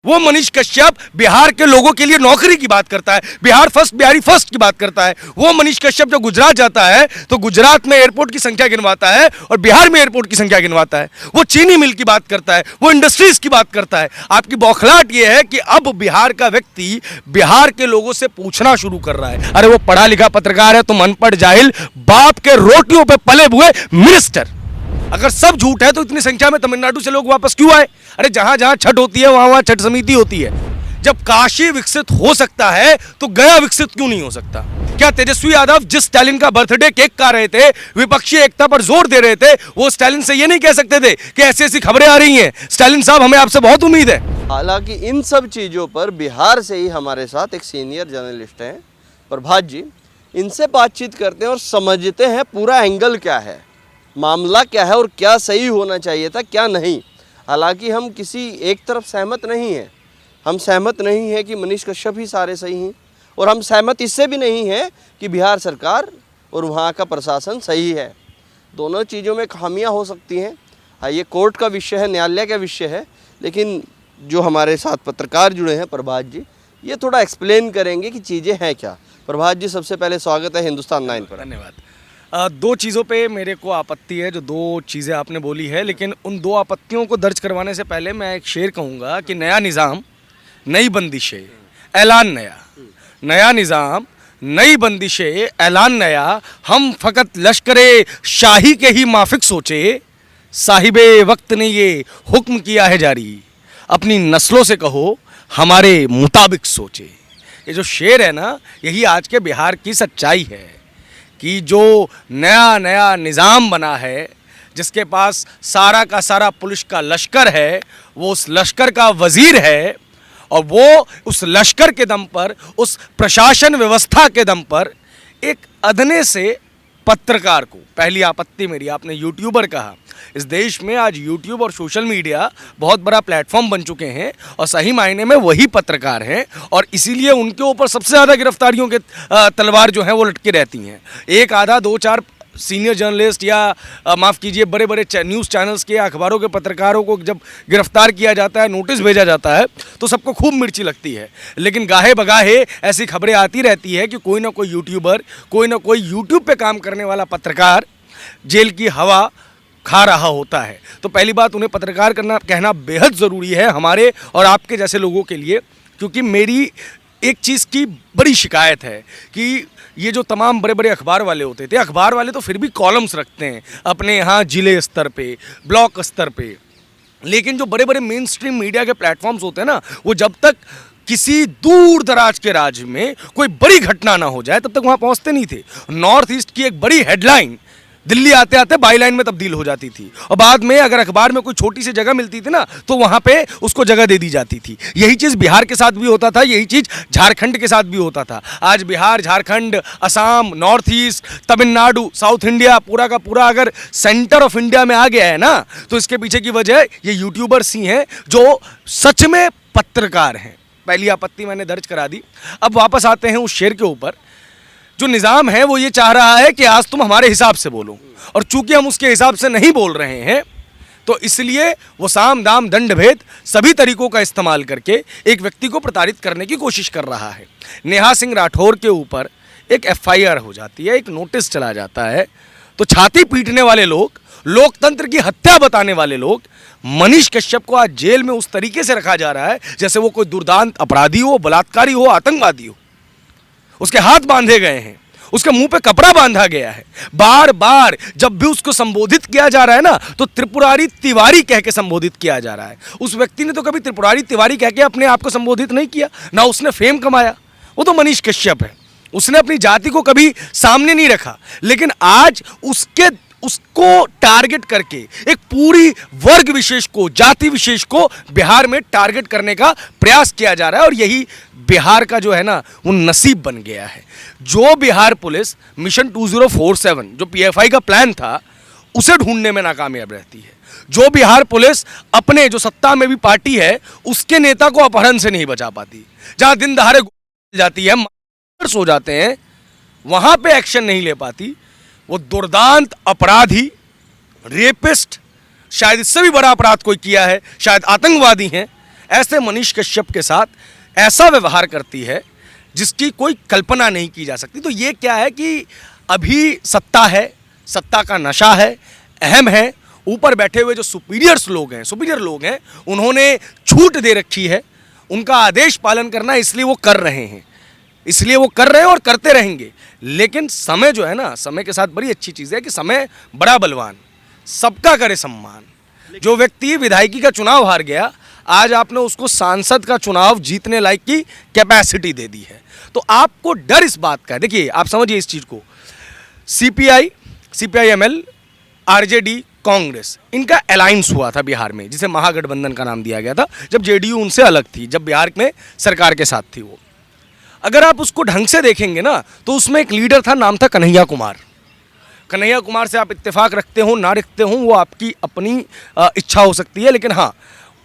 वो मनीष कश्यप बिहार के लोगों के लिए नौकरी की बात करता है, बिहार फर्स्ट बिहारी फर्स्ट की बात करता है। वो मनीष कश्यप जो गुजरात जाता है तो गुजरात में एयरपोर्ट की संख्या गिनवाता है और बिहार में एयरपोर्ट की संख्या गिनवाता है। वो चीनी मिल की बात करता है, वो इंडस्ट्रीज की बात करता है। आपकी बौखलाहट ये है कि अब बिहार का व्यक्ति बिहार के लोगों से पूछना शुरू कर रहा है, अरे वो पढ़ा लिखा पत्रकार है, तुम अनपढ़ जाहिल बाप के रोटियों पे पले हुए मिनिस्टर। अगर सब झूठ है तो इतनी संख्या में तमिलनाडु से लोग वापस क्यों आए? अरे जहां जहां छठ होती है वहां वहां छठ समिति होती है। जब काशी विकसित हो सकता है तो गया विकसित क्यों नहीं हो सकता? क्या तेजस्वी यादव जिस स्टालिन का बर्थडे केक खा रहे थे, विपक्षी एकता पर जोर दे रहे थे, वो स्टालिन से ये नहीं कह सकते थे कि ऐसी ऐसी खबरें आ रही हैं, स्टालिन साहब हमें आपसे बहुत उम्मीद है? हालांकि इन सब चीज़ों पर बिहार से ही हमारे साथ एक सीनियर जर्नलिस्ट हैं प्रभात जी, इनसे बातचीत करते हैं और समझते हैं पूरा एंगल क्या है, मामला क्या है और क्या सही होना चाहिए था क्या नहीं। हालांकि हम किसी एक तरफ सहमत नहीं हैं, हम सहमत नहीं हैं कि मनीष कश्यप ही सारे सही हैं और हम सहमत इससे भी नहीं हैं कि बिहार सरकार और वहाँ का प्रशासन सही है। दोनों चीज़ों में खामियां हो सकती हैं। हाँ, ये कोर्ट का विषय है, न्यायालय का विषय है, लेकिन जो हमारे साथ पत्रकार जुड़े हैं प्रभात जी, ये थोड़ा एक्सप्लेन करेंगे कि चीज़ें हैं क्या। प्रभात जी, सबसे पहले स्वागत है हिंदुस्तान 9 पर। धन्यवाद। दो चीज़ों पे मेरे को आपत्ति है, जो दो चीज़ें आपने बोली है, लेकिन उन दो आपत्तियों को दर्ज करवाने से पहले मैं एक शेर कहूँगा कि नया निज़ाम नई बंदिशें ऐलान नया, नया निज़ाम नई बंदिशें ऐलान नया, हम फ़कत लश्करे शाही के ही माफिक सोचे, साहिबे वक्त ने ये हुक्म किया है जारी, अपनी नस्लों से कहो हमारे मुताबिक सोचे। ये जो शेर है ना, यही आज के बिहार की सच्चाई है कि जो नया नया निज़ाम बना है, जिसके पास सारा का सारा पुलिस का लश्कर है, वो उस लश्कर का वज़ीर है और वो उस लश्कर के दम पर, उस प्रशासन व्यवस्था के दम पर एक अदने से पत्रकार को, पहली आपत्ति मेरी, आपने यूट्यूबर कहा, इस देश में आज यूट्यूब और सोशल मीडिया बहुत बड़ा प्लेटफॉर्म बन चुके हैं और सही मायने में वही पत्रकार हैं और इसीलिए उनके ऊपर सबसे ज़्यादा गिरफ्तारियों के तलवार जो हैं वो लटकी रहती हैं। एक आधा दो चार सीनियर जर्नलिस्ट या माफ़ कीजिए बड़े बड़े न्यूज़ चैनल्स के, अखबारों के पत्रकारों को जब गिरफ्तार किया जाता है, नोटिस भेजा जाता है, तो सबको खूब मिर्ची लगती है। लेकिन गाहे बगाहे ऐसी खबरें आती रहती है कि कोई ना कोई यूट्यूबर, कोई ना कोई यूट्यूब पे काम करने वाला पत्रकार जेल की हवा खा रहा होता है। तो पहली बात, उन्हें पत्रकार कहना बेहद ज़रूरी है हमारे और आपके जैसे लोगों के लिए, क्योंकि मेरी एक चीज़ की बड़ी शिकायत है कि ये जो तमाम बड़े बड़े अखबार वाले होते थे, अखबार वाले तो फिर भी कॉलम्स रखते हैं अपने यहाँ ज़िले स्तर पे, ब्लॉक स्तर पे, लेकिन जो बड़े बड़े मेन स्ट्रीम मीडिया के प्लेटफॉर्म्स होते हैं ना, वो जब तक किसी दूर दराज के राज्य में कोई बड़ी घटना ना हो जाए तब तक वहाँ पहुँचते नहीं थे। नॉर्थ ईस्ट की एक बड़ी हेडलाइन दिल्ली आते आते बाईलाइन में तब्दील हो जाती थी और बाद में अगर अखबार में कोई छोटी सी जगह मिलती थी ना तो वहाँ पे उसको जगह दे दी जाती थी। यही चीज़ बिहार के साथ भी होता था, यही चीज़ झारखंड के साथ भी होता था। आज Bihar, Jharkhand, Assam, north east, Tamil Nadu, south India पूरा का पूरा अगर सेंटर ऑफ इंडिया में आ गया है ना, तो इसके पीछे की वजह ये यूट्यूबर्स ही हैं जो सच में पत्रकार हैं। पहली आपत्ति मैंने दर्ज करा दी। अब वापस आते हैं उस शेर के ऊपर। जो निज़ाम है वो ये चाह रहा है कि आज तुम हमारे हिसाब से बोलो, और चूंकि हम उसके हिसाब से नहीं बोल रहे हैं तो इसलिए वो साम दाम दंड भेद सभी तरीकों का इस्तेमाल करके एक व्यक्ति को प्रताड़ित करने की कोशिश कर रहा है। नेहा सिंह राठौर के ऊपर एक FIR हो जाती है, एक नोटिस चला जाता है, तो छाती पीटने वाले लोग, लोकतंत्र की हत्या बताने वाले लोग, मनीष कश्यप को आज जेल में उस तरीके से रखा जा रहा है जैसे वो कोई दुर्दांत अपराधी हो, बलात्कारी हो, आतंकवादी हो। उसके हाथ बांधे गए हैं, उसके मुंह पे कपड़ा बांधा गया है। बार बार जब भी उसको संबोधित किया जा रहा है ना, तो त्रिपुरारी तिवारी कह के संबोधित किया जा रहा है। उस व्यक्ति ने तो कभी त्रिपुरारी तिवारी कह के अपने आप को संबोधित नहीं किया, ना उसने फेम कमाया। वो तो मनीष कश्यप है, उसने अपनी जाति को कभी सामने नहीं रखा, लेकिन आज उसको टारगेट करके एक पूरी वर्ग विशेष को, जाति विशेष को बिहार में टारगेट करने का प्रयास किया जा रहा है और यही बिहार का जो है ना वो नसीब बन गया है। जो बिहार पुलिस मिशन 2047 जो PFI का प्लान था उसे ढूंढने में नाकामयाब रहती है, जो बिहार पुलिस अपने जो सत्ता में भी पार्टी है उसके नेता को अपहरण से नहीं बचा पाती, जहां दिन दहाड़े जाती है, हो जाते हैं, वहां पे एक्शन नहीं ले पाती, वो दुर्दांत अपराधी, रेपिस्ट, शायद इससे भी बड़ा अपराध कोई किया है, शायद आतंकवादी हैं, ऐसे मनीष कश्यप के साथ ऐसा व्यवहार करती है जिसकी कोई कल्पना नहीं की जा सकती। तो ये क्या है कि अभी सत्ता है, सत्ता का नशा है, अहम है, ऊपर बैठे हुए जो सुपीरियर लोग हैं उन्होंने छूट दे रखी है, उनका आदेश पालन करना, इसलिए वो कर रहे हैं, और करते रहेंगे। लेकिन समय जो है ना, समय के साथ बड़ी अच्छी चीज़ है कि समय बड़ा बलवान, सबका करे सम्मान। जो व्यक्ति विधायकी का चुनाव हार गया, आज आपने उसको सांसद का चुनाव जीतने लायक की कैपेसिटी दे दी है। तो आपको डर इस बात का है, देखिए आप समझिए इस चीज़ को, CPI-ML, RJD, कांग्रेस, इनका अलायंस हुआ था बिहार में, जिसे महागठबंधन का नाम दिया गया था, जब JDU उनसे अलग थी, जब बिहार में सरकार के साथ थी वो। अगर आप उसको ढंग से देखेंगे ना, तो उसमें एक लीडर था, नाम था कन्हैया कुमार। कन्हैया कुमार से आप इत्तेफाक रखते हो ना रखते हो, वो आपकी अपनी इच्छा हो सकती है, लेकिन हाँ,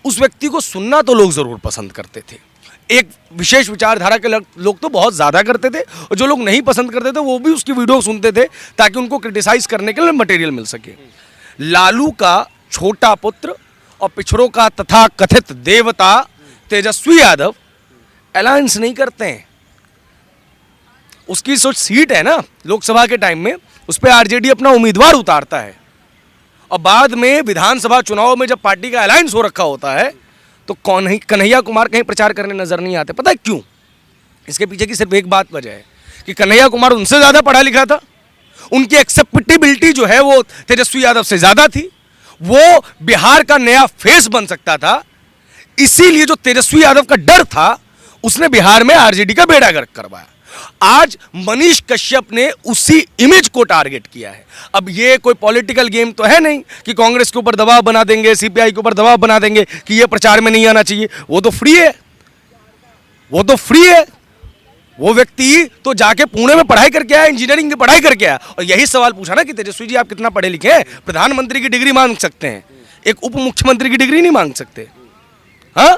उस व्यक्ति को सुनना तो लोग ज़रूर पसंद करते थे। एक विशेष विचारधारा के लोग तो बहुत ज़्यादा करते थे, और जो लोग नहीं पसंद करते थे वो भी उसकी वीडियो सुनते थे ताकि उनको क्रिटिसाइज़ करने के लिए मटेरियल मिल सके। लालू का छोटा पुत्र और पिछड़ों का तथा कथित देवता तेजस्वी यादव अलायंस नहीं करते हैं। उसकी जो सीट है ना लोकसभा के टाइम में, उस पर RJD अपना उम्मीदवार उतारता है, और बाद में विधानसभा चुनाव में जब पार्टी का अलायंस हो रखा होता है तो कन्हैया कुमार कहीं प्रचार करने नजर नहीं आते। पता है क्यों? इसके पीछे की सिर्फ एक बात वजह है कि कन्हैया कुमार उनसे ज़्यादा पढ़ा लिखा था, उनकी एक्सेप्टेबिलिटी जो है वो तेजस्वी यादव से ज़्यादा थी, वो बिहार का नया फेस बन सकता था। इसीलिए जो तेजस्वी यादव का डर था, उसने बिहार में RJD का बेड़ा गर्क करवाया। आज मनीष कश्यप ने उसी इमेज को टारगेट किया है। अब ये कोई पॉलिटिकल गेम तो है नहीं कि कांग्रेस के ऊपर दबाव बना देंगे, CPI के ऊपर दबाव बना देंगे कि ये प्रचार में नहीं आना चाहिए। वो तो फ्री है, वो व्यक्ति तो जाके पुणे में पढ़ाई करके आया, इंजीनियरिंग की पढ़ाई करके आया, और यही सवाल पूछा ना कि तेजस्वी जी आप कितना पढ़े लिखे हैं? प्रधानमंत्री की डिग्री मांग सकते हैं, एक उप मुख्यमंत्री की डिग्री नहीं मांग सकते? हाँ,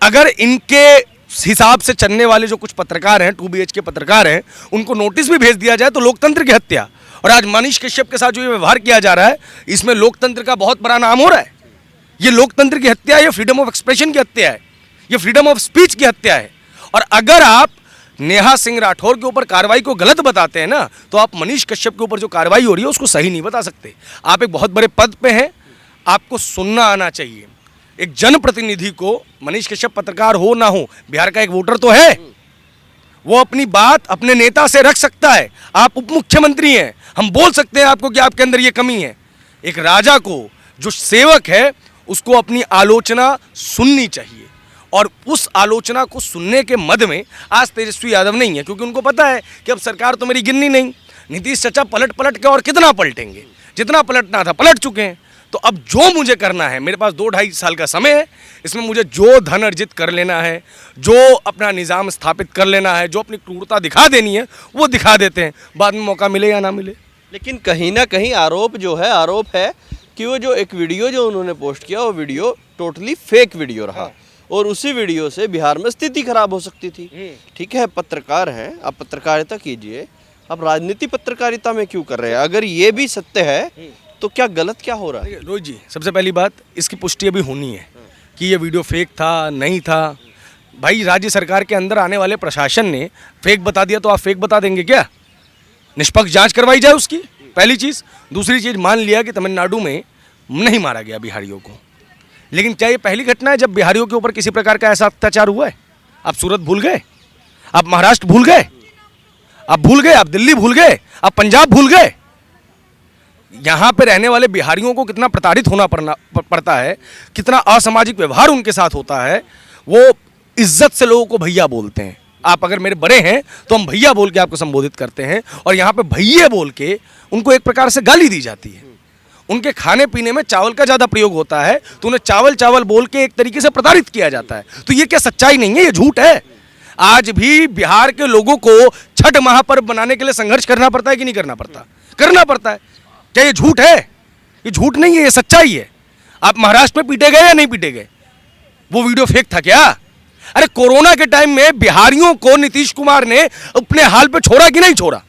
अगर इनके हिसाब से चलने वाले जो कुछ पत्रकार हैं, 2BH के पत्रकार हैं, उनको नोटिस भी भेज दिया जाए तो लोकतंत्र की हत्या। और आज मनीष कश्यप के साथ जो ये व्यवहार किया जा रहा है, इसमें लोकतंत्र का बहुत बड़ा नाम हो रहा है। ये लोकतंत्र की हत्या है, ये फ्रीडम ऑफ एक्सप्रेशन की हत्या है, ये फ्रीडम ऑफ स्पीच की हत्या है। और अगर आप नेहा सिंह राठौर के ऊपर कार्रवाई को गलत बताते हैं ना, तो आप मनीष कश्यप के ऊपर जो कार्रवाई हो रही है उसको सही नहीं बता सकते। आप एक बहुत बड़े पद पे हैं, आपको सुनना आना चाहिए। एक जनप्रतिनिधि को, मनीष कश्यप पत्रकार हो ना हो, बिहार का एक वोटर तो है, वो अपनी बात अपने नेता से रख सकता है। आप उप मुख्यमंत्री हैं, हम बोल सकते हैं आपको कि आपके अंदर ये कमी है। एक राजा को, जो सेवक है, उसको अपनी आलोचना सुननी चाहिए, और उस आलोचना को सुनने के मद में आज तेजस्वी यादव नहीं है, क्योंकि उनको पता है कि अब सरकार तो मेरी गिननी नहीं। नीतीश चाचा पलट के और कितना पलटेंगे, जितना पलटना था पलट चुके हैं। तो अब जो मुझे करना है, मेरे पास 2-2.5 साल का समय है, इसमें मुझे जो धन अर्जित कर लेना है, जो अपना निज़ाम स्थापित कर लेना है, जो अपनी क्रूरता दिखा देनी है, वो दिखा देते हैं, बाद में मौका मिले या ना मिले। लेकिन कहीं ना कहीं आरोप है कि वो जो एक वीडियो जो उन्होंने पोस्ट किया, वो वीडियो टोटली फेक वीडियो रहा। और उसी वीडियो से बिहार में स्थिति खराब हो सकती थी। ठीक है, पत्रकार हैं, आप पत्रकारिता कीजिए, आप राजनीति पत्रकारिता में क्यों कर रहे हैं? अगर ये भी सत्य है तो क्या गलत क्या हो रहा है? रोहित जी, सबसे पहली बात, इसकी पुष्टि अभी होनी है कि ये वीडियो फेक था नहीं था। भाई, राज्य सरकार के अंदर आने वाले प्रशासन ने फेक बता दिया तो आप फेक बता देंगे क्या? निष्पक्ष जांच करवाई जाए उसकी, पहली चीज़। दूसरी चीज़, मान लिया कि तमिलनाडु में नहीं मारा गया बिहारियों को, लेकिन क्या ये पहली घटना है जब बिहारियों के ऊपर किसी प्रकार का ऐसा अत्याचार हुआ है? आप सूरत भूल गए, आप महाराष्ट्र भूल गए, आप दिल्ली भूल गए, आप पंजाब भूल गए। यहाँ पे रहने वाले बिहारियों को कितना प्रताड़ित होना पड़ता है, कितना असामाजिक व्यवहार उनके साथ होता है। वो इज्जत से लोगों को भैया बोलते हैं। आप अगर मेरे बड़े हैं तो हम भैया बोल के आपको संबोधित करते हैं, और यहाँ पे भैया बोल के उनको एक प्रकार से गाली दी जाती है। उनके खाने पीने में चावल का ज़्यादा प्रयोग होता है, तो उन्हें चावल बोल के एक तरीके से प्रताड़ित किया जाता है। तो ये क्या सच्चाई नहीं है? ये झूठ है। आज भी बिहार के लोगों को छठ महापर्व बनाने के लिए संघर्ष करना पड़ता है कि नहीं करना पड़ता? करना पड़ता है। क्या ये झूठ है? ये झूठ नहीं है, ये सच्चाई है। आप महाराष्ट्र में पीटे गए या नहीं पीटे गए? वो वीडियो फेक था क्या? अरे कोरोना के टाइम में बिहारियों को नीतीश कुमार ने अपने हाल पे छोड़ा कि नहीं छोड़ा?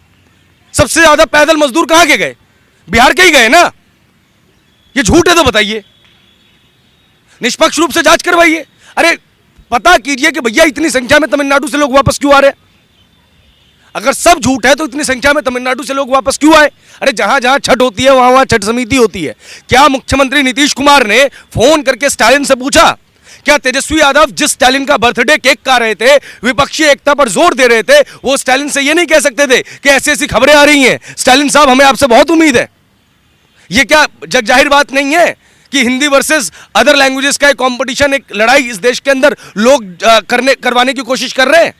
सबसे ज्यादा पैदल मजदूर कहां के गए? बिहार के ही गए ना। ये झूठ है तो बताइए, निष्पक्ष रूप से जांच करवाइए। अरे पता कीजिए कि भैया इतनी संख्या में तमिलनाडु से लोग वापस क्यों आ रहे हैं। अगर सब झूठ है तो इतनी संख्या में तमिलनाडु से लोग वापस क्यों आए। अरे जहां जहां छठ होती है वहां वहां छठ समिति होती है। क्या मुख्यमंत्री नीतीश कुमार ने फोन करके स्टालिन से पूछा? क्या तेजस्वी यादव जिस स्टालिन का बर्थडे केक खा रहे थे, विपक्षी एकता पर जोर दे रहे थे, वो स्टालिन से ये नहीं कह सकते थे कि ऐसी ऐसी खबरें आ रही हैं, स्टालिन साहब हमें आपसे बहुत उम्मीद है। ये क्या जग जाहिर बात नहीं है कि हिंदी वर्सेस अदर लैंग्वेजेस का एक कंपटीशन, एक लड़ाई इस देश के अंदर लोग करवाने की कोशिश कर रहे हैं?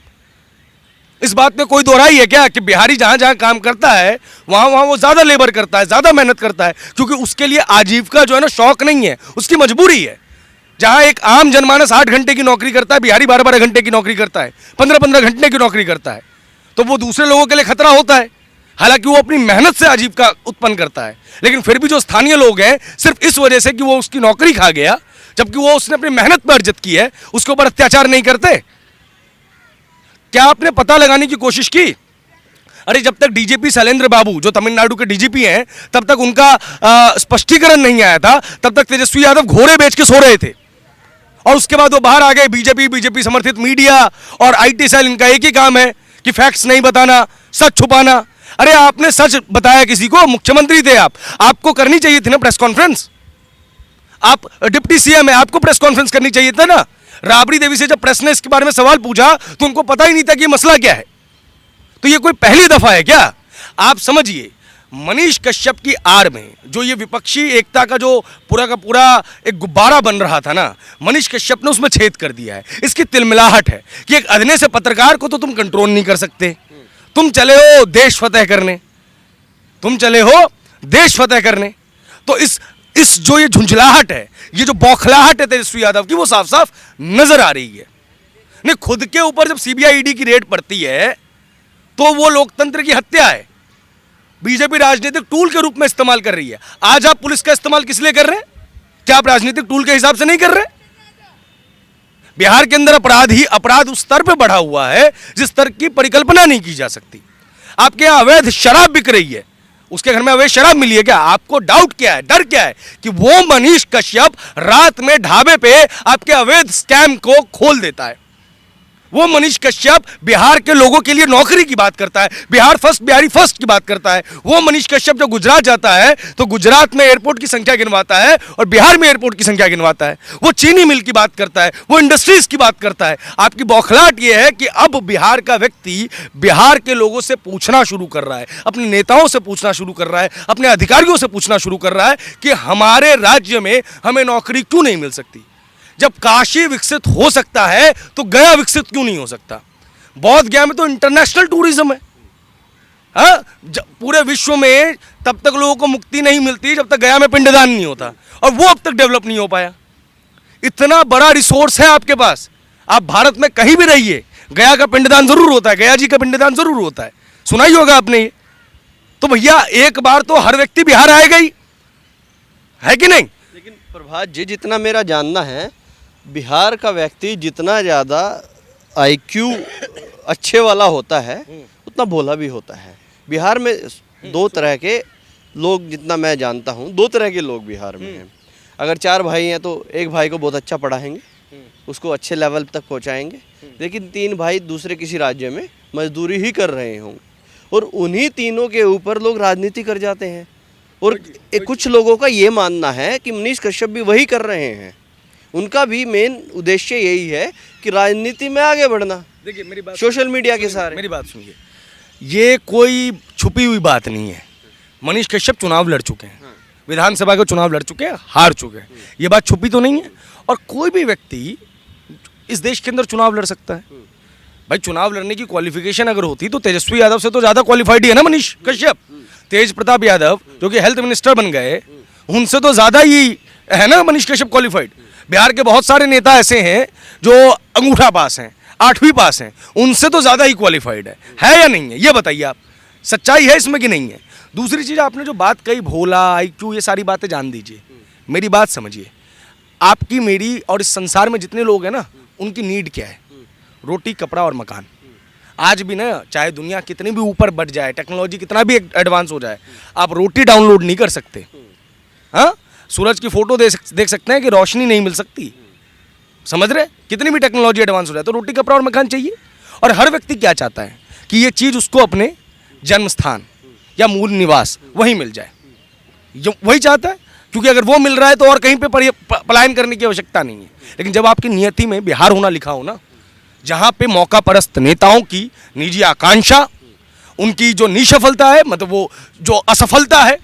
इस बात में कोई दोहराई है क्या कि बिहारी जहां जहां काम करता है वहां वहां वो ज्यादा लेबर करता है, ज्यादा मेहनत करता है, क्योंकि उसके लिए आजीविका जो है ना शौक नहीं है, उसकी मजबूरी है। जहां एक आम जनमानस 8 घंटे की नौकरी करता है, बिहारी 12-12 घंटे की नौकरी करता है, 15-15 घंटे की नौकरी करता है, तो वो दूसरे लोगों के लिए खतरा होता है। हालांकि वो अपनी मेहनत से आजीविका उत्पन्न करता है, लेकिन फिर भी जो स्थानीय लोग हैं सिर्फ इस वजह से कि वो उसकी नौकरी खा गया, जबकि वो उसने अपनी मेहनत पर अर्जित की है, उसके ऊपर अत्याचार नहीं करते। क्या आपने पता लगाने की कोशिश की? अरे जब तक डीजीपी शैलेंद्र बाबू जो तमिलनाडु के डीजीपी हैं, तब तक उनका स्पष्टीकरण नहीं आया था, तब तक तेजस्वी यादव घोड़े बेच के सो रहे थे। और उसके बाद वो बाहर आ गए। बीजेपी समर्थित मीडिया और आईटी सेल, इनका एक ही काम है कि फैक्ट्स नहीं बताना, सच छुपाना। अरे आपने सच बताया किसी को? मुख्यमंत्री थे आप, आपको करनी चाहिए थी ना प्रेस कॉन्फ्रेंस। आप डिप्टी सीएम है, आपको प्रेस कॉन्फ्रेंस करनी चाहिए था ना। राबड़ी देवी से जब प्रेस ने इसके बारे में सवाल पूछा तो उनको पता ही नहीं था कि ये मसला क्या है। तो ये कोई पहली दफा है क्या? आप समझिए, मनीष कश्यप की आड़ में जो ये विपक्षी एकता का जो पूरा का पूरा एक गुब्बारा बन रहा था ना, मनीष कश्यप ने उसमें छेद कर दिया है। इसकी तिलमिलाहट है कि एक अधने से पत्रकार को तो तुम कंट्रोल नहीं कर सकते। तुम चले हो देश फतेह करने, तुम चले हो देश फतेह करने। तो इस जो ये झुंझलाहट है, ये जो बौखलाहट है तेजस्वी यादव की, वो साफ साफ नजर आ रही है। नहीं, खुद के ऊपर जब सीबीआई ईडी की रेड पड़ती है तो वो लोकतंत्र की हत्या है। बीजेपी राजनीतिक टूल के रूप में इस्तेमाल कर रही है। आज आप पुलिस का इस्तेमाल किस लिए कर रहे हैं? क्या आप राजनीतिक टूल के हिसाब से नहीं कर रहे? बिहार के अंदर अपराध उस स्तर पे बढ़ा हुआ है जिस स्तर की परिकल्पना नहीं की जा सकती। आपके यहाँ अवैध शराब बिक रही है, उसके घर में अवैध शराब मिली है क्या? आपको डाउट क्या है, डर क्या है कि वो मनीष कश्यप रात में ढाबे पे आपके अवैध स्कैम को खोल देता है? वो मनीष कश्यप बिहार के लोगों के लिए नौकरी की बात करता है, बिहार फर्स्ट, बिहारी फर्स्ट की बात करता है। वो मनीष कश्यप जो गुजरात जाता है तो गुजरात में एयरपोर्ट की संख्या गिनवाता है और बिहार में एयरपोर्ट की संख्या गिनवाता है। वो चीनी मिल की बात करता है, वो इंडस्ट्रीज की बात करता है। आपकी बौखलाहट ये है कि अब बिहार का व्यक्ति बिहार के लोगों से पूछना शुरू कर रहा है, अपने नेताओं से पूछना शुरू कर रहा है, अपने अधिकारियों से पूछना शुरू कर रहा है कि हमारे राज्य में हमें नौकरी क्यों नहीं मिल सकती। जब काशी विकसित हो सकता है तो गया विकसित क्यों नहीं हो सकता? बौद्ध गया में तो इंटरनेशनल टूरिज्म है। हाँ, पूरे विश्व में तब तक लोगों को मुक्ति नहीं मिलती जब तक गया में पिंडदान नहीं होता, और वो अब तक डेवलप नहीं हो पाया। इतना बड़ा रिसोर्स है आपके पास, आप भारत में कहीं भी रहिए, गया का पिंडदान जरूर होता है, गया जी का पिंडदान जरूर होता है, सुना ही होगा आपने ये। तो भैया एक बार तो हर व्यक्ति बिहार आएगा ही, है कि नहीं? लेकिन प्रभात जी, जितना मेरा जानना है, बिहार का व्यक्ति जितना ज़्यादा आईक्यू अच्छे वाला होता है उतना भोला भी होता है। बिहार में दो तरह के लोग, जितना मैं जानता हूँ, दो तरह के लोग बिहार में हैं। अगर 4 भाई हैं तो एक भाई को बहुत अच्छा पढ़ाएंगे, उसको अच्छे लेवल तक पहुँचाएंगे, लेकिन 3 भाई दूसरे किसी राज्य में मजदूरी ही कर रहे होंगे, और उन्हीं तीनों के ऊपर लोग राजनीति कर जाते हैं। और कुछ लोगों का ये मानना है कि मनीष कश्यप भी वही कर रहे हैं। उनका भी मेन उद्देश्य यही है कि राजनीति में आगे बढ़ना। देखिए मेरी बात, सोशल मीडिया के सारे, मेरी बात सुनिए, ये कोई छुपी हुई बात नहीं है। मनीष कश्यप चुनाव लड़ चुके हैं, विधानसभा के चुनाव लड़ चुके हैं, हार चुके हैं, ये बात छुपी तो नहीं है। और कोई भी व्यक्ति इस देश के अंदर चुनाव लड़ सकता है। भाई चुनाव लड़ने की क्वालिफिकेशन अगर होती तो तेजस्वी यादव से तो ज़्यादा क्वालिफाइड ही है ना मनीष कश्यप। तेज प्रताप यादव जो कि हेल्थ मिनिस्टर बन गए, उनसे तो ज़्यादा ही है ना मनीष कश्यप क्वालिफाइड। बिहार के बहुत सारे नेता ऐसे हैं जो अंगूठा पास हैं, 8वीं पास हैं, उनसे तो ज़्यादा ही क्वालिफाइड है या नहीं है? ये बताइए आप, सच्चाई है इसमें कि नहीं है? दूसरी चीज़, आपने जो बात कही भोला, आईक्यू, ये सारी बातें जान दीजिए, मेरी बात समझिए। आपकी, मेरी और इस संसार में जितने लोग हैं ना, उनकी नीड क्या है? रोटी, कपड़ा और मकान। आज भी ना, चाहे दुनिया कितनी भी ऊपर बढ़ जाए, टेक्नोलॉजी कितना भी एडवांस हो जाए, आप रोटी डाउनलोड नहीं कर सकते। हाँ, सूरज की फोटो देख सकते हैं कि रोशनी नहीं मिल सकती। समझ रहे? कितनी भी टेक्नोलॉजी एडवांस हो जाए तो रोटी कपड़ा और मकान चाहिए। और हर व्यक्ति क्या चाहता है कि ये चीज़ उसको अपने जन्म स्थान या मूल निवास वहीं मिल जाए, वही चाहता है, क्योंकि अगर वो मिल रहा है तो और कहीं पे पलायन करने की आवश्यकता नहीं है। लेकिन जब आपकी नियति में बिहार होना लिखा हो ना, जहाँ पे मौका परस्त नेताओं की निजी आकांक्षा, उनकी जो निसफलता है, मतलब वो जो असफलता है,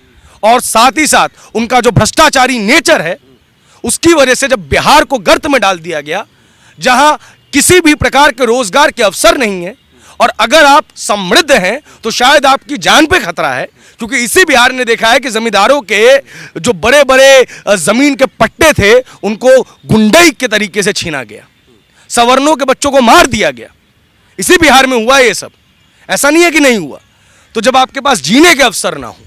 और साथ ही साथ उनका जो भ्रष्टाचारी नेचर है, उसकी वजह से जब बिहार को गर्त में डाल दिया गया, जहां किसी भी प्रकार के रोजगार के अवसर नहीं है, और अगर आप समृद्ध हैं तो शायद आपकी जान पे खतरा है, क्योंकि इसी बिहार ने देखा है कि जमींदारों के जो बड़े बड़े जमीन के पट्टे थे उनको गुंडई के तरीके से छीना गया, सवर्णों के बच्चों को मार दिया गया। इसी बिहार में हुआ ये सब, ऐसा नहीं है कि नहीं हुआ। तो जब आपके पास जीने के अवसर ना हो,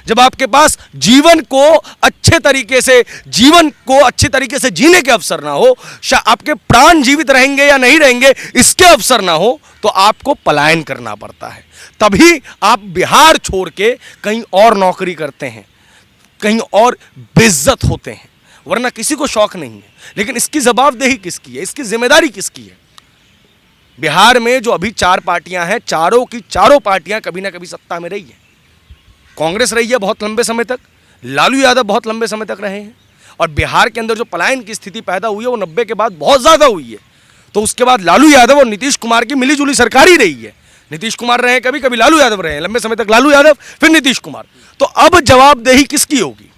जब आपके पास जीवन को अच्छी तरीके से जीने के अवसर ना हो, आपके प्राण जीवित रहेंगे या नहीं रहेंगे इसके अवसर ना हो, तो आपको पलायन करना पड़ता है। तभी आप बिहार छोड़ के कहीं और नौकरी करते हैं, कहीं और बेइज्जत होते हैं, वरना किसी को शौक नहीं है। लेकिन इसकी जवाबदेही किसकी है, इसकी जिम्मेदारी किसकी है? बिहार में जो अभी 4 पार्टियां हैं, चारों की चारों पार्टियां कभी ना कभी सत्ता में रही है। कांग्रेस रही है बहुत लंबे समय तक, लालू यादव बहुत लंबे समय तक रहे हैं, और बिहार के अंदर जो पलायन की स्थिति पैदा हुई है वो 90 के बाद बहुत ज़्यादा हुई है। तो उसके बाद लालू यादव और नीतीश कुमार की मिलीजुली सरकार ही रही है। नीतीश कुमार रहे, कभी कभी लालू यादव रहे, लंबे समय तक लालू यादव, फिर नीतीश कुमार। तो अब जवाबदेही किसकी होगी?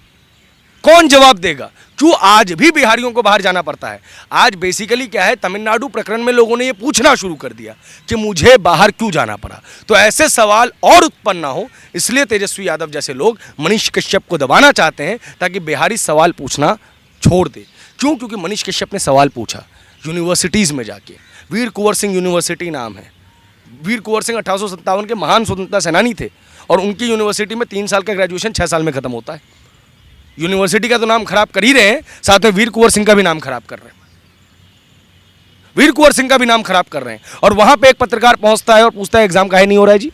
कौन जवाब देगा? क्यों आज भी बिहारियों को बाहर जाना पड़ता है? आज बेसिकली क्या है, तमिलनाडु प्रकरण में लोगों ने ये पूछना शुरू कर दिया कि मुझे बाहर क्यों जाना पड़ा। तो ऐसे सवाल और उत्पन्न ना हो, इसलिए तेजस्वी यादव जैसे लोग मनीष कश्यप को दबाना चाहते हैं, ताकि बिहारी सवाल पूछना छोड़ दे। क्यों? क्योंकि मनीष कश्यप ने सवाल पूछा यूनिवर्सिटीज़ में जाके। वीर कुंवर सिंह यूनिवर्सिटी नाम है। वीर कुंवर सिंह 1857 के महान स्वतंत्रता सेनानी थे, और उनकी यूनिवर्सिटी में 3 साल का ग्रेजुएशन 6 साल में खत्म होता है। यूनिवर्सिटी का तो नाम खराब कर ही रहे हैं, साथ में वीर कुंवर सिंह का भी नाम खराब कर रहे हैं। वीर कुंवर सिंह का भी नाम खराब कर रहे हैं। और वहां पे एक पत्रकार पहुंचता है और पूछता है एग्जाम काहे नहीं हो रहा है जी?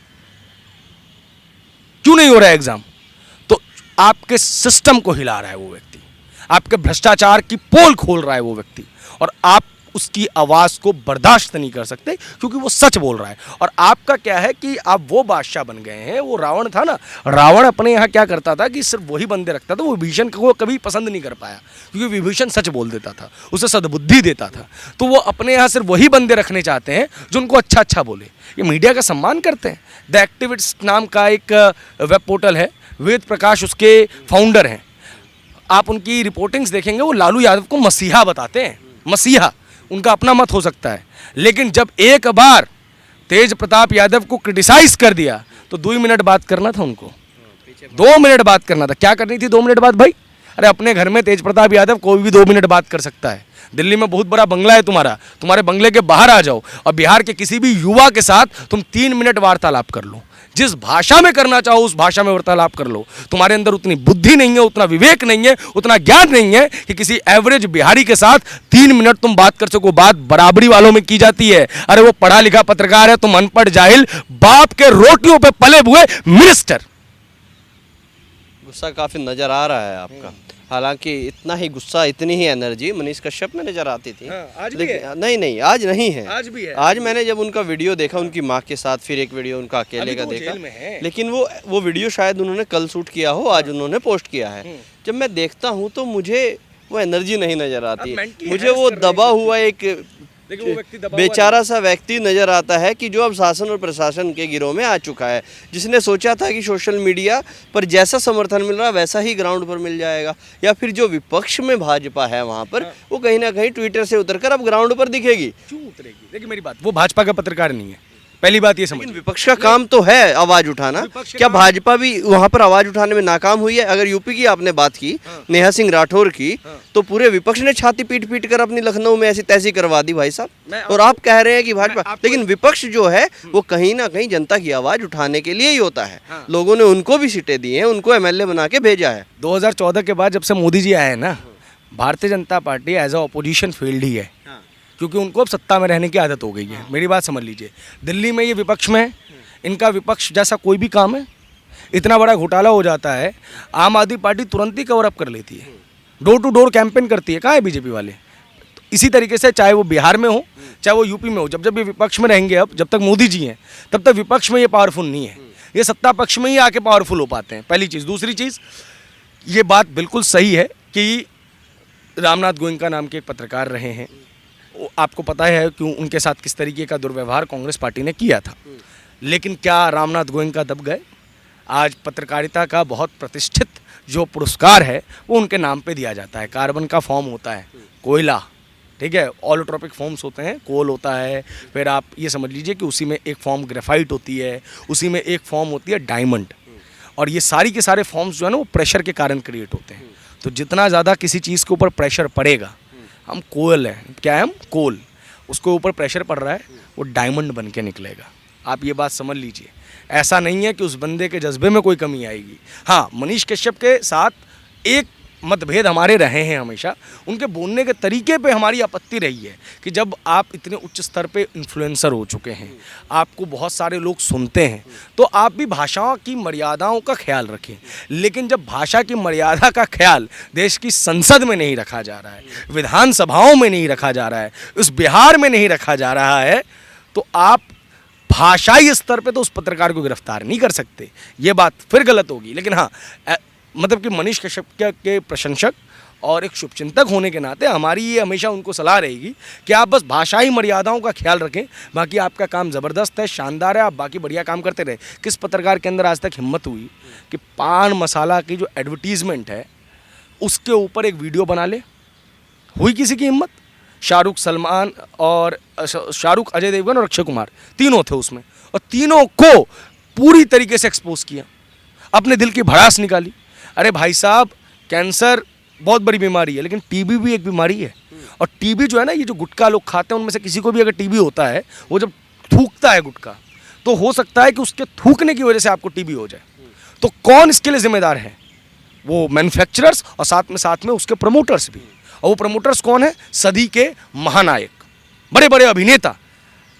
क्यों नहीं हो रहा है एग्जाम? तो आपके सिस्टम को हिला रहा है वो व्यक्ति, आपके भ्रष्टाचार की पोल खोल रहा है वो व्यक्ति, और आप उसकी आवाज़ को बर्दाश्त नहीं कर सकते, क्योंकि वो सच बोल रहा है। और आपका क्या है कि आप वो बादशाह बन गए हैं। वो रावण था ना, रावण अपने यहाँ क्या करता था कि सिर्फ वही बंदे रखता था। वो विभीषण को कभी पसंद नहीं कर पाया, क्योंकि विभीषण सच बोल देता था, उसे सद्बुद्धि देता था। तो वो अपने यहाँ सिर्फ वही बंदे रखने चाहते हैं जो उनको अच्छा अच्छा बोले। ये मीडिया का सम्मान करते हैं। द एक्टिविस्ट नाम का एक वेब पोर्टल है, वेद प्रकाश उसके फाउंडर हैं। आप उनकी रिपोर्टिंग्स देखेंगे, वो लालू यादव को मसीहा बताते हैं। मसीहा उनका अपना मत हो सकता है, लेकिन जब एक बार तेज प्रताप यादव को क्रिटिसाइज कर दिया तो 2 मिनट बात करना था उनको, 2 मिनट बात करना था। क्या करनी थी 2 मिनट बात भाई? अरे अपने घर में तेज प्रताप यादव कोई भी 2 मिनट बात कर सकता है। दिल्ली में बहुत बड़ा बंगला है तुम्हारे बंगले के बाहर आ जाओ और बिहार के किसी भी युवा के साथ तुम 3 मिनट वार्तालाप कर लो। जिस भाषा में करना चाहो उस भाषा में वार्तालाप कर लो। तुम्हारे अंदर उतनी बुद्धि नहीं है, उतना विवेक नहीं है, उतना ज्ञान नहीं है कि किसी एवरेज बिहारी के साथ 3 मिनट तुम बात कर सको। बात बराबरी वालों में की जाती है। अरे वो पढ़ा लिखा पत्रकार है, तुम अनपढ़ जाहिल, बाप के रोटियों पे पले हुए मिनिस्टर। गुस्सा काफी नजर आ रहा है आपका। हालांकि इतना ही गुस्सा, इतनी ही एनर्जी मनीष कश्यप में नजर आती थी। आज भी है। नहीं, आज नहीं है। आज भी है। आज मैंने जब उनका वीडियो देखा उनकी माँ के साथ, फिर एक वीडियो उनका अकेले का देखा, लेकिन वो वीडियो शायद उन्होंने कल शूट किया हो, आज उन्होंने पोस्ट किया है। जब मैं देखता हूँ तो मुझे वो एनर्जी नहीं नजर आती, मुझे वो दबा हुआ एक बेचारा सा व्यक्ति नजर आता है कि जो अब शासन और प्रशासन के गिरोह में आ चुका है, जिसने सोचा था कि सोशल मीडिया पर जैसा समर्थन मिल रहा है वैसा ही ग्राउंड पर मिल जाएगा, या फिर जो विपक्ष में भाजपा है वहां पर वो कहीं ना कहीं ट्विटर से उतरकर अब ग्राउंड पर दिखेगी। क्यों उतरेगी? देखिए मेरी बात, वो भाजपा का पत्रकार नहीं है, पहली बात ये समझ। विपक्ष का काम तो है आवाज उठाना। क्या भाजपा भी वहां पर आवाज उठाने में नाकाम हुई है? अगर यूपी की आपने बात की, नेहा सिंह राठौर की, तो पूरे विपक्ष ने छाती पीट पीट कर अपनी लखनऊ में ऐसी तैसी करवा दी भाई साहब। और आप कह रहे हैं कि भाजपा, लेकिन विपक्ष जो है वो कहीं ना कहीं जनता की आवाज उठाने के लिए ही होता है। लोगों ने उनको भी सीटें दी हैं, उनको MLA बना के भेजा है। 2014 के बाद जब से मोदी जी आए ना, Bharatiya Janata Party as a opposition field ही है, क्योंकि उनको अब सत्ता में रहने की आदत हो गई है। मेरी बात समझ लीजिए, दिल्ली में ये विपक्ष में है, इनका विपक्ष जैसा कोई भी काम है, इतना बड़ा घोटाला हो जाता है, आम आदमी पार्टी तुरंत ही कवर अप कर लेती है, डोर टू डोर कैंपेन करती है। कहाँ है बीजेपी वाले? इसी तरीके से चाहे वो बिहार में हो चाहे वो यूपी में हो, जब जब ये विपक्ष में रहेंगे, अब जब तक मोदी जी हैं तब तक विपक्ष में ये पावरफुल नहीं है, ये सत्ता पक्ष में ही आके पावरफुल हो पाते हैं, पहली चीज़। दूसरी चीज़, ये बात बिल्कुल सही है कि रामनाथ गोयनका नाम के एक पत्रकार रहे हैं, आपको पता है कि उनके साथ किस तरीके का दुर्व्यवहार कांग्रेस पार्टी ने किया था, लेकिन क्या रामनाथ गोयनका दब गए? आज पत्रकारिता का बहुत प्रतिष्ठित जो पुरस्कार है वो उनके नाम पे दिया जाता है। कार्बन का फॉर्म होता है, कोयला, ठीक है, ऑलोट्रोपिक फॉर्म्स होते हैं, कोल होता है, फिर आप ये समझ लीजिए कि उसी में एक फॉर्म ग्रेफाइट होती है, उसी में एक फॉर्म होती है डायमंड, और ये सारी के सारे फॉर्म्स जो है ना वो प्रेशर के कारण क्रिएट होते हैं। तो जितना ज़्यादा किसी चीज़ के ऊपर प्रेशर पड़ेगा, हम कोयल हैं, क्या है, हम कोल, उसके ऊपर प्रेशर पड़ रहा है, वो डायमंड बन के निकलेगा। आप ये बात समझ लीजिए। ऐसा नहीं है कि उस बंदे के जज्बे में कोई कमी आएगी। हाँ, मनीष कश्यप के साथ एक मतभेद हमारे रहे हैं हमेशा, उनके बोलने के तरीके पे हमारी आपत्ति रही है कि जब आप इतने उच्च स्तर पे इन्फ्लुएंसर हो चुके हैं, आपको बहुत सारे लोग सुनते हैं, तो आप भी भाषाओं की मर्यादाओं का ख्याल रखें। लेकिन जब भाषा की मर्यादा का ख्याल देश की संसद में नहीं रखा जा रहा है, विधानसभाओं में नहीं रखा जा रहा है, उस बिहार में नहीं रखा जा रहा है, तो आप भाषाई स्तर पे तो उस पत्रकार को गिरफ्तार नहीं कर सकते, ये बात फिर गलत होगी। लेकिन हाँ, मतलब कि मनीष कश्यप के प्रशंसक और एक शुभचिंतक होने के नाते हमारी ये हमेशा उनको सलाह रहेगी कि आप बस भाषाई मर्यादाओं का ख्याल रखें, बाकी आपका काम ज़बरदस्त है, शानदार है, आप बाकी बढ़िया काम करते रहे। किस पत्रकार के अंदर आज तक हिम्मत हुई कि पान मसाला की जो एडवर्टीज़मेंट है उसके ऊपर एक वीडियो बना ले? हुई किसी की हिम्मत? शाहरुख, सलमान और शाहरुख, अजय देवगन और अक्षय कुमार, तीनों थे उसमें, और तीनों को पूरी तरीके से एक्सपोज किया, अपने दिल की भड़ास निकाली। अरे भाई साहब, कैंसर बहुत बड़ी बीमारी है, लेकिन टीबी भी एक बीमारी है, और टीबी जो है ना, ये जो गुटखा लोग खाते हैं उनमें से किसी को भी अगर टीबी होता है, वो जब थूकता है गुटखा, तो हो सकता है कि उसके थूकने की वजह से आपको टीबी हो जाए। तो कौन इसके लिए जिम्मेदार है? वो मैन्युफैक्चरर्स और साथ में उसके प्रमोटर्स भी। और वो प्रमोटर्स कौन है? सदी के महानायक, बड़े बड़े अभिनेता।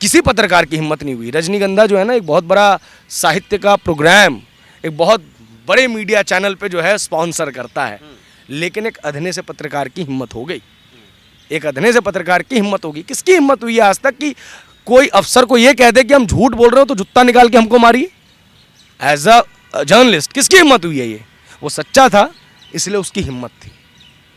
किसी पत्रकार की हिम्मत नहीं हुई। रजनीगंधा जो है ना, एक बहुत बड़ा साहित्य का प्रोग्राम एक बहुत बड़े मीडिया चैनल पे जो है स्पॉन्सर करता है, लेकिन एक अधने से पत्रकार की हिम्मत हो गई, एक अधने से पत्रकार की हिम्मत होगी। किसकी हिम्मत हुई है आज तक कि कोई अफसर को ये कह दे कि हम झूठ बोल रहे हो तो जूता निकाल के हमको मारिए? एज अ जर्नलिस्ट किसकी हिम्मत हुई है ये? वो सच्चा था इसलिए उसकी हिम्मत थी,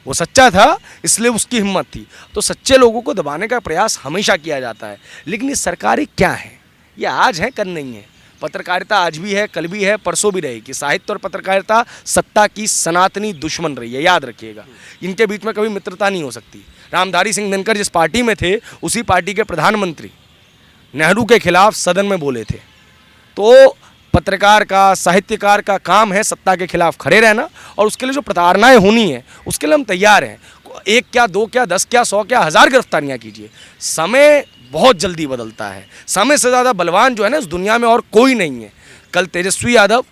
वो सच्चा था इसलिए उसकी हिम्मत थी। तो सच्चे लोगों को दबाने का प्रयास हमेशा किया जाता है, लेकिन ये सरकारें क्या हैं? ये आज है, कल नहीं है। पत्रकारिता आज भी है, कल भी है, परसों भी रहेगी। साहित्य और पत्रकारिता सत्ता की सनातनी दुश्मन रही है, याद रखिएगा। इनके बीच में कभी मित्रता नहीं हो सकती। रामधारी सिंह दिनकर जिस पार्टी में थे, उसी पार्टी के प्रधानमंत्री नेहरू के खिलाफ सदन में बोले थे। तो पत्रकार का, साहित्यकार का काम है सत्ता के खिलाफ खड़े रहना, और उसके लिए जो प्रताड़नाएं होनी है उसके लिए हम तैयार हैं। एक क्या, दो क्या, 10 क्या, 100 क्या, 1000 गिरफ्तारियां कीजिए। समय बहुत जल्दी बदलता है। समय से ज़्यादा बलवान जो है ना इस दुनिया में और कोई नहीं है। कल तेजस्वी यादव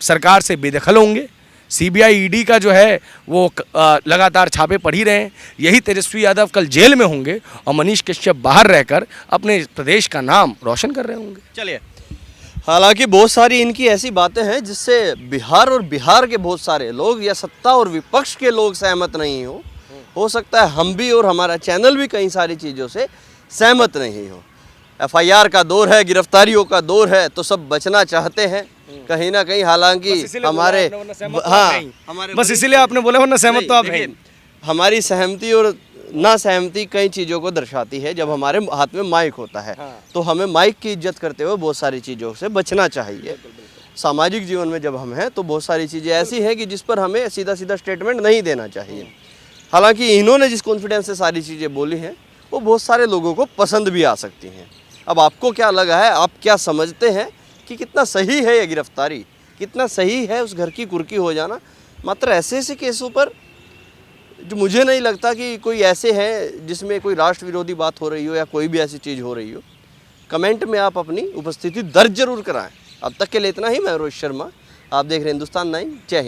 सरकार से बेदखल होंगे, सीबीआई, ईडी का जो है वो लगातार छापे पड़ ही रहे हैं। यही तेजस्वी यादव कल जेल में होंगे और मनीष कश्यप बाहर रहकर अपने प्रदेश का नाम रोशन कर रहे होंगे। चलिए, हालांकि बहुत सारी इनकी ऐसी बातें हैं जिससे बिहार और बिहार के बहुत सारे लोग या सत्ता और विपक्ष के लोग सहमत नहीं हो सकता है हम भी और हमारा चैनल भी कई सारी चीज़ों से सहमत नहीं हो। एफआईआर का दौर है, गिरफ्तारियों का दौर है, तो सब बचना चाहते हैं कहीं ना कहीं। हालांकि हमारे हमारे बस इसीलिए आपने बोला, वरना सहमत तो आप हैं। हमारी सहमति और ना सहमति कई चीज़ों को दर्शाती है। जब हमारे हाथ में माइक होता है तो हमें माइक की इज्जत करते हुए बहुत सारी चीज़ों से बचना चाहिए। सामाजिक जीवन में जब हम हैं तो बहुत सारी चीज़ें ऐसी हैं कि जिस पर हमें सीधा सीधा स्टेटमेंट नहीं देना चाहिए। हालांकि इन्होंने जिस कॉन्फिडेंस से सारी चीज़ें बोली हैं वो बहुत सारे लोगों को पसंद भी आ सकती हैं। अब आपको क्या लगा है, आप क्या समझते हैं कि कितना सही है ये गिरफ्तारी, कितना सही है उस घर की कुर्की हो जाना? मात्र ऐसे ऐसे केसों पर जो मुझे नहीं लगता कि कोई ऐसे हैं जिसमें कोई राष्ट्र विरोधी बात हो रही हो या कोई भी ऐसी चीज़ हो रही हो। कमेंट में आप अपनी उपस्थिति दर्ज जरूर कराएं। अब तक के लिए इतना ही। मैं रोहित शर्मा, आप देख रहे हैं हिंदुस्तान 9। जय हिंद।